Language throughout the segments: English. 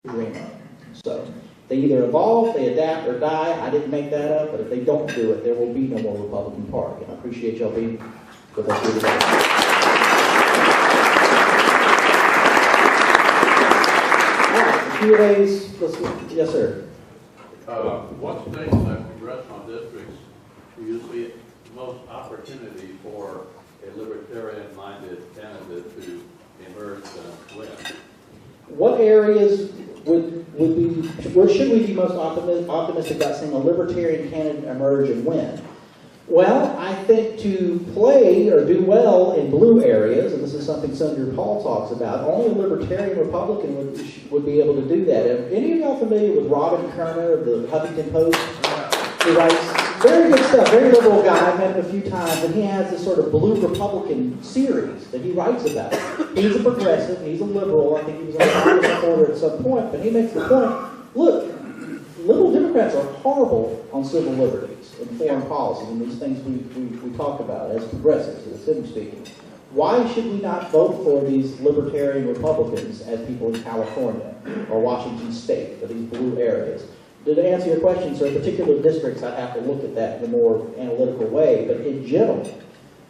dream of. So they either evolve, they adapt, or die. I didn't make that up, but if they don't do it, there will be no more Republican Party. And I appreciate y'all being with us here today. All right, Q&As. Yes, sir. What states like congressional districts do you see the most opportunity for a libertarian-minded candidate to emerge and win? What areas would be, where should we be most optimistic about seeing a libertarian candidate emerge and win? Well, I think to play or do well in blue areas, and this is something Senator Paul talks about, only a libertarian Republican would be able to do that. Are any of y'all familiar with Robin Kerner of the Huffington Post? He writes very good stuff, very liberal guy. I've met him a few times, and he has this sort of blue Republican series that he writes about. He's a progressive, he's a liberal. I think he was a Congress supporter at some point, but he makes the point, look, liberal Democrats are horrible on civil liberties and foreign policy and these things we talk about as progressives, as him speaking. Why should we not vote for these libertarian Republicans as people in California or Washington State, or these blue areas? To answer your question, sir, particular districts, I'd have to look at that in a more analytical way, but in general,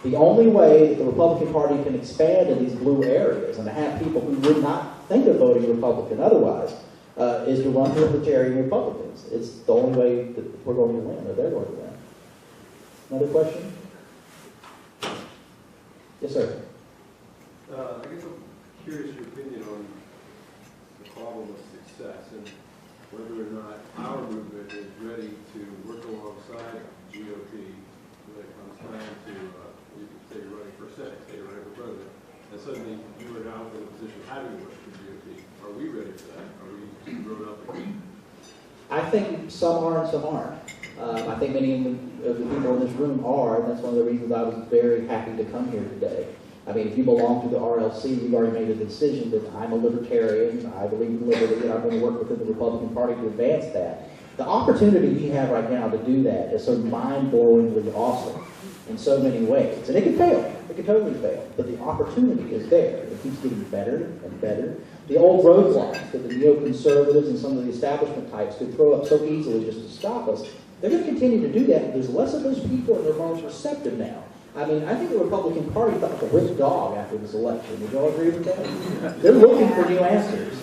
the only way that the Republican Party can expand in these blue areas and to have people who would not think of voting Republican otherwise is to run libertarian Republicans. It's the only way that we're going to win, or they're going to win. Another question? Yes, sir. I guess I'm curious your opinion on the problem of success and whether or not our movement is ready to work alongside GOP when it comes time to, you could say you're running for Senate, say you're running for president, and suddenly you are now in a position having to work for GOP. Are we ready for that? Are we grown up again? I think some are and some aren't. I think many of the people in this room are, and that's one of the reasons I was very happy to come here today. I mean, if you belong to the RLC, you've already made a decision that I'm a libertarian, I believe in liberty, and I'm going to work within the Republican Party to advance that. The opportunity we have right now to do that is so mind-blowingly awesome in so many ways. And it can fail. It can totally fail. But the opportunity is there. It keeps getting better and better. The old roadblocks that the neoconservatives and some of the establishment types could throw up so easily just to stop us, they're going to continue to do that. There's less of those people, and they're more receptive now. I mean, I think the Republican Party felt like a whipped dog after this election. Would you all agree with that? They're looking for new answers.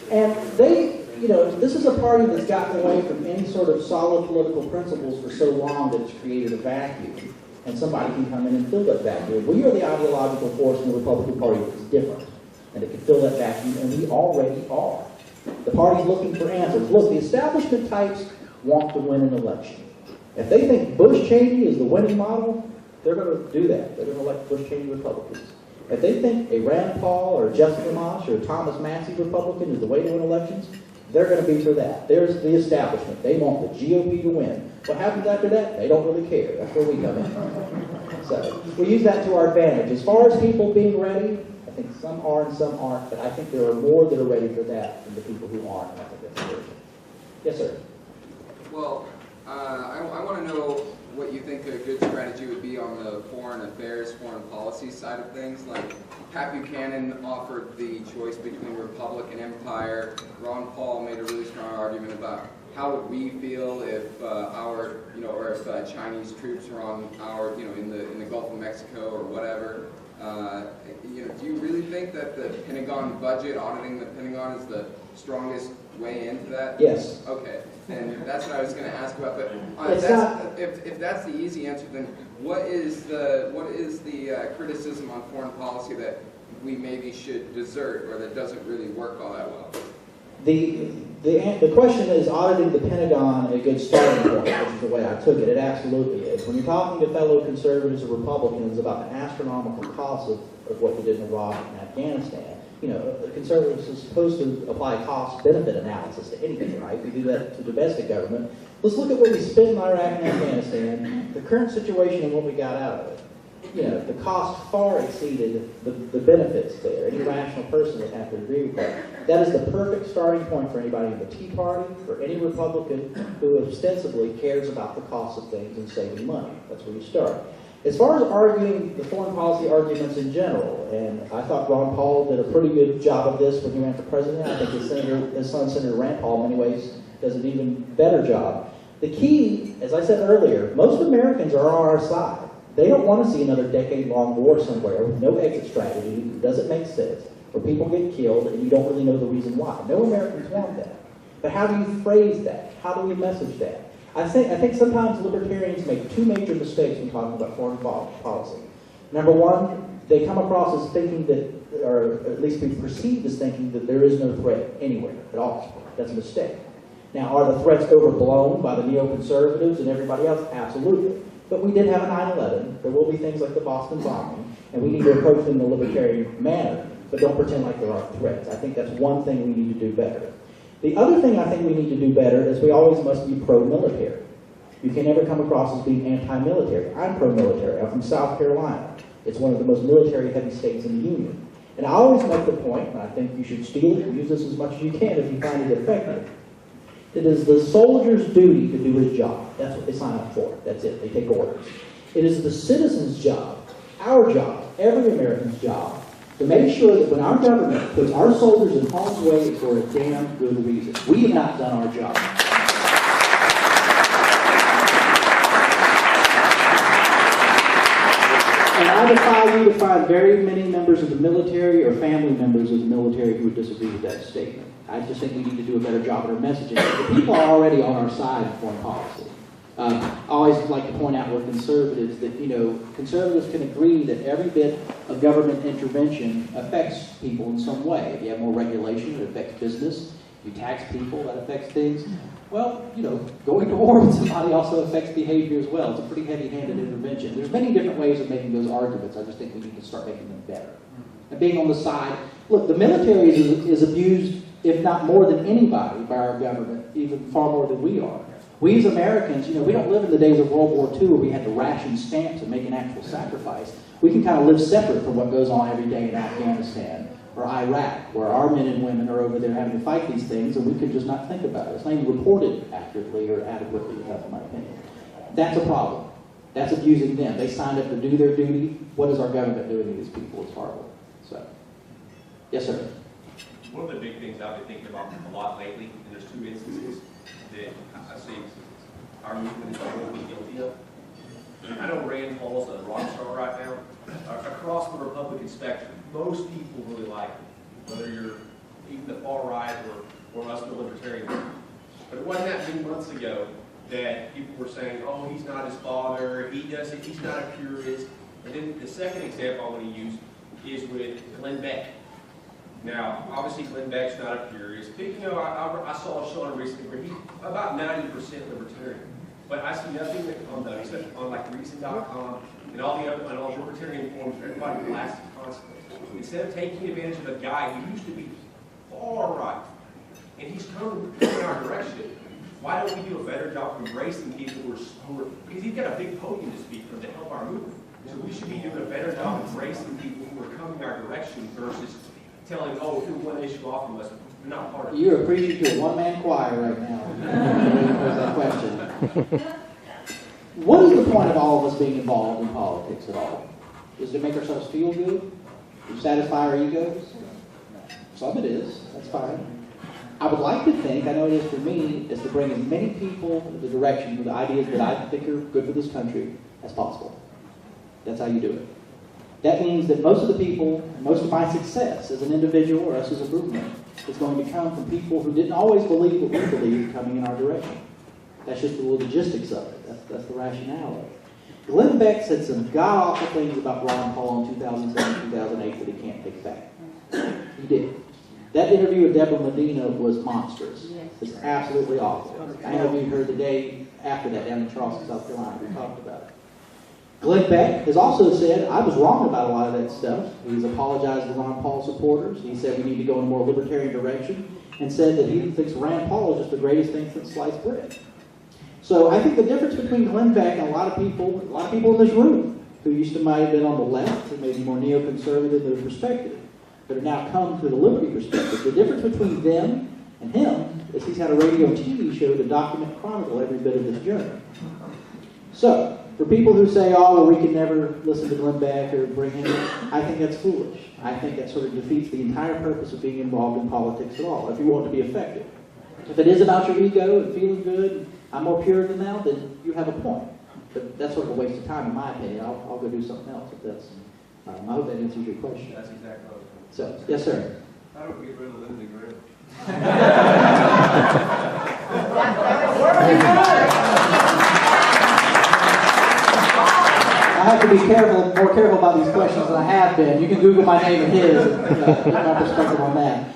And they, you know, this is a party that's gotten away from any sort of solid political principles for so long that it's created a vacuum. And somebody can come in and fill that vacuum. We are the ideological force in the Republican Party that's different. And it can fill that vacuum, and we already are. The party's looking for answers. Look, the establishment types want to win an election. If they think Bush-Cheney is the winning model, they're going to do that. They're going to elect Bush-Cheney Republicans. If they think a Rand Paul or Justin Amash or Thomas Massey Republican is the way to win elections, they're going to be for that. There's the establishment. They want the GOP to win. What happens after that? They don't really care. That's where we come in. So we use that to our advantage. As far as people being ready, I think some are and some aren't, but I think there are more that are ready for that than the people who aren't. I think that's good. Yes, sir. Well, I want to know what you think a good strategy would be on the foreign affairs, foreign policy side of things. Like Pat Buchanan offered the choice between Republic and Empire. Ron Paul made a really strong argument about how would we feel if our, or if Chinese troops were on our, in the Gulf of Mexico or whatever. Do you really think that the Pentagon budget, auditing the Pentagon, is the strongest way into that? Yes. Okay, and that's what I was going to ask about. But if that's the easy answer, then what is the criticism on foreign policy that we maybe should desert or that doesn't really work all that well? The question is auditing the Pentagon a good starting point, which is the way I took it. It absolutely is. When you're talking to fellow conservatives or Republicans about the astronomical cost of what we did in Iraq and Afghanistan, the conservatives are supposed to apply cost-benefit analysis to anything, right? We do that to domestic government. Let's look at what we spent in Iraq and Afghanistan, the current situation and what we got out of it. The cost far exceeded the benefits there. Any rational person would have to agree with that. That is the perfect starting point for anybody in the Tea Party or any Republican who ostensibly cares about the cost of things and saving money. That's where you start. As far as arguing the foreign policy arguments in general, and I thought Ron Paul did a pretty good job of this when he ran for president. I think his son, Senator Rand Paul, in many ways does an even better job. The key, as I said earlier, most Americans are on our side. They don't want to see another decade-long war somewhere with no exit strategy that doesn't make sense, where people get killed and you don't really know the reason why. No Americans want that. But how do you phrase that? How do we message that? I think sometimes libertarians make two major mistakes when talking about foreign policy. Number one, they come across as thinking that, or at least be perceived as thinking that there is no threat anywhere at all. That's a mistake. Now, are the threats overblown by the neoconservatives and everybody else? Absolutely. But we did have a 9/11. There will be things like the Boston bombing, and we need to approach them in a libertarian manner, but don't pretend like there aren't threats. I think that's one thing we need to do better. The other thing I think we need to do better is we always must be pro-military. You can never come across as being anti-military. I'm pro-military. I'm from South Carolina. It's one of the most military-heavy states in the Union. And I always make the point, and I think you should steal it and use this as much as you can if you find it effective. It is the soldier's duty to do his job. That's what they sign up for. That's it. They take orders. It is the citizen's job, our job, every American's job, to make sure that when our government puts our soldiers in harm's way, it's for a damn good reason. We have not done our job. And I defy you to find very many members of the military or family members of the military who would disagree with that statement. I just think we need to do a better job at our messaging. The people are already on our side in foreign policy. I always like to point out with conservatives that, conservatives can agree that every bit of government intervention affects people in some way. If you have more regulation, it affects business. If you tax people, that affects things. Well, going to war with somebody also affects behavior as well. It's a pretty heavy-handed intervention. There's many different ways of making those arguments. I just think we need to start making them better. And being on the side, look, the military is abused, if not more than anybody, by our government, even far more than we are. We as Americans, we don't live in the days of World War II where we had to ration stamps and make an actual sacrifice. We can kind of live separate from what goes on every day in Afghanistan or Iraq, where our men and women are over there having to fight these things, and we could just not think about it. It's not even reported accurately or adequately enough, in my opinion. That's a problem. That's abusing them. They signed up to do their duty. What is our government doing to these people? It's horrible. So, yes, sir. One of the big things I've been thinking about a lot lately, and there's two instances that I see our movement is going to be guilty of. I know Rand Paul's a rock star right now. Across the Republican spectrum, most people really like him, whether you're even the far right or us, the libertarians. But it wasn't that many months ago that people were saying, oh, he's not his father, he's not a purist. And then the second example I want to use is with Glenn Beck. Now, obviously Glenn Beck's not a purist. But, I saw a show recently where he's about 90% libertarian. But I see nothing on like Reason.com and all the other libertarian forums where everybody blasts constantly. Instead of taking advantage of a guy who used to be far right, and he's come in our direction, why don't we do a better job of embracing people who are, because he's got a big podium to speak from to help our movement. So we should be doing a better job of embracing people who are coming our direction versus telling, oh, if you're one issue off from us, we're not part of it. You're preaching to a one-man choir right now. That question. What is the point of all of us being involved in politics at all? Is it to make ourselves feel good? To satisfy our egos? Some it is. That's fine. I would like to think, I know it is for me, is to bring as many people in the direction of the ideas that I think are good for this country as possible. That's how you do it. That means that most of the people, most of my success as an individual or us as a movement is going to come from people who didn't always believe what we believe coming in our direction. That's just the logistics of it. That's the rationale of it. Glenn Beck said some god-awful things about Ron Paul in 2007, 2008 that he can't take back. He did. That interview with Deborah Medina was monstrous. It's absolutely awful. I interviewed her the day after that down in Charleston, South Carolina. We talked about it. Glenn Beck has also said, I was wrong about a lot of that stuff. He's apologized to Ron Paul supporters. He said we need to go in a more libertarian direction and said that he thinks Rand Paul is just the greatest thing since sliced bread. So I think the difference between Glenn Beck and a lot of people in this room who used to might have been on the left or maybe more neoconservative in their perspective, but have now come to the liberty perspective. The difference between them and him is he's had a radio and TV show to document and chronicle every bit of this journey. So, For people who say, oh, well, we can never listen to Glenn Beck or bring him, I think that's foolish. I think that sort of defeats the entire purpose of being involved in politics at all, if you want to be effective. If it is about your ego and feeling good, I'm more pure than thou, then you have a point. But that's sort of a waste of time, in my opinion. I'll go do something else if that's. I hope that answers your question. That's exactly what I was going to So, say. yes, sir. How do we get rid of Lindsey Graham? I have to be more careful about these questions than I have been. You can Google my name and his and get my perspective on that.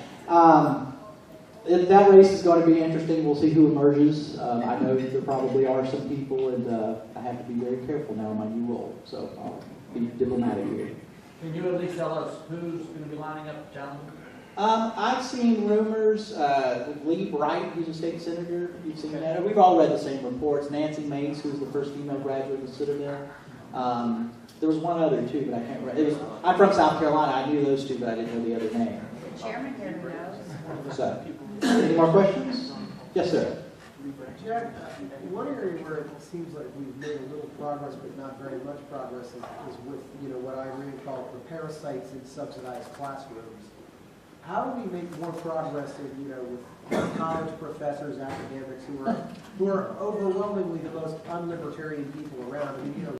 That race is going to be interesting. We'll see who emerges. I know there probably are some people, and I have to be very careful now in my new role. So I'll be diplomatic here. Can you at least tell us who's going to be lining up to challenge? I've seen rumors with Lee Bright, who's a state senator. You've seen that. We've all read the same reports. Nancy Mace, who's the first female graduate of Citadel. There was one other too, but I can't remember. I'm from South Carolina. I knew those two, but I didn't know the other name. The chairman here knows. So, any more questions? Yes, sir. Jack, one area where it seems like we've made a little progress, but not very much progress, is with what I really call the parasites in subsidized classrooms. How do we make more progress in with college professors, academics who are overwhelmingly the most unlibertarian people around? I mean,